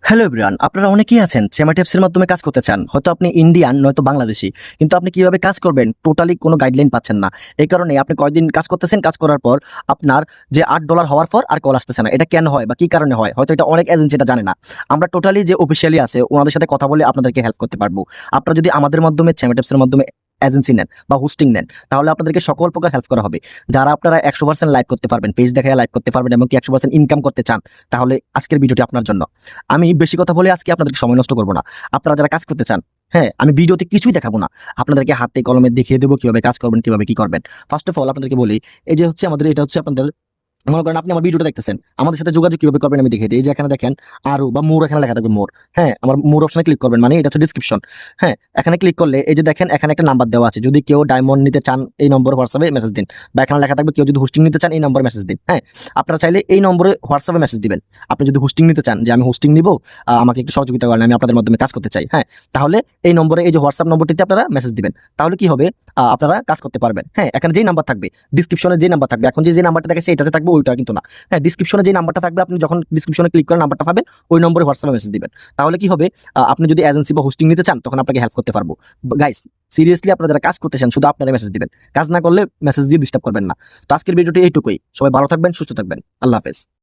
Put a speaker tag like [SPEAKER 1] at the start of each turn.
[SPEAKER 1] Hello everyone, আপনারা অনেকেই আছেন সেমা টিপসের মাধ্যমে কাজ করতে চান। হয়তো আপনি ইন্ডিয়ান নয়তো বাংলাদেশি, কিন্তু আপনি কিভাবে কাজ করবেন টোটালি কোনো গাইডলাইন পাচ্ছেন না। এই কারণে আপনি কয়েকদিন কাজ করতেছেন, কাজ করার পর আপনার যে $8 হওয়ার পর আর কল আসতেছে না। এটা কেন হয় বা কি কারণে হয়? হয়তো এটা অনেক এজেন্সি এটা জানে না। আমরা টোটালি যে অফিসিয়ালি আছে ওনাদের সাথে কথা বলে আপনাদেরকে হেল্প করতে পারবো। আপনারা যদি আমাদের মাধ্যমে সেমা টিপসের মাধ্যমে এজেন্সি নেন বা হোস্টিং নেন, তাহলে আপনাদেরকে সকল প্রকার হেল্প করা হবে। যারা আপনারা 100% লাইভ করতে পারবেন, পেজ দেখায় লাইভ করতে পারবেন এবং কি 100% ইনকাম করতে চান, তাহলে আজকের ভিডিওটি আপনার জন্য। আমি বেশি কথা বলে আজকে আপনাদেরকে সময় নষ্ট করব না। আপনারা যারা কাজ করতে চান, হ্যাঁ, আমি ভিডিওতে কিছুই দেখাবো না। আপনাদেরকে হাতে কলমে দেখিয়ে দেবো কিভাবে কাজ করবেন, কিভাবে কি করবেন। ফার্স্ট অফ অল আপনাদেরকে বলি, এই যে হচ্ছে আমাদের, এটা হচ্ছে আপনাদের, মনে করেন আপনি আমার ভিডিওটা দেখতেছেন, আমাদের সাথে যোগাযোগ কিভাবে করবেন আমি দেখিয়ে দিই। এই যে এখানে দেখেন আরো বা মোর, এখানে লেখা থাকবে মোর। হ্যাঁ, আমার মোর অপশনে ক্লিক করবেন, মানে এটা হচ্ছে ডিসক্রিপশন। হ্যাঁ, এখানে ক্লিক করলে এই যে দেখেন এখানে একটা নাম্বার দেওয়া আছে। যদি কেউ ডায়মন্ড নিতে চান এই নম্বরে হোয়াটসঅ্যাপে মেসেজ দিন, বা এখানে লেখা থাকবে কেউ যদি হোস্টিং নিতে চান এই নম্বরে মেসেজ দিন। হ্যাঁ, আপনারা চাইলে এই নম্বরে হোয়াটসঅ্যাপে মেসেজ দিবেন। আপনি যদি হোস্টিং নিতে চান, যে আমি হোস্টিং নিব, আমাকে একটু সহযোগিতা করেন, আমি আপনাদের মাধ্যমে কাজ করতে চাই, হ্যাঁ, তাহলে এই নম্বরে, এই যে হোয়াটসঅ্যাপ নম্বরটিতে আপনারা মেসেজ দিবেন। তাহলে কি হবে, আপনারা কাজ করতে পারবেন। হ্যাঁ, এখানে যেই নাম্বার থাকবে, ডিসক্রিপশনে যে নাম্বার থাকবে, এখন যে নাম্বারটা দেখেছে এটাতে থাকবে, ওইটা কিন্তু না। হ্যাঁ, ডিসক্রিপশনে যে নাম্বারটা থাকবে, আপনি যখন ডিসক্রিপশনে ক্লিক করে নাম্বারটা পাবেন, ওই নম্বরে হোয়াটসঅ্যাপে মেসেজ দিবেন। তাহলে কি হবে, আপনি যদি এজেন্সি বা হোস্টিং নিতে চান তখন আপনাকে হেল্প করতে পারবো। গাইস, সিরিয়াসলি আপনারা যারা কাজ করতে চান শুধু আপনারা মেসেজ দিবেন, কাজ না করলে মেসেজ দিয়ে ডিস্টার্ব করবেন না। তো আজকের ভিডিওটি এইটুকুই। সবাই ভালো থাকবেন, সুস্থ থাকবেন। আল্লাহ হাফেজ।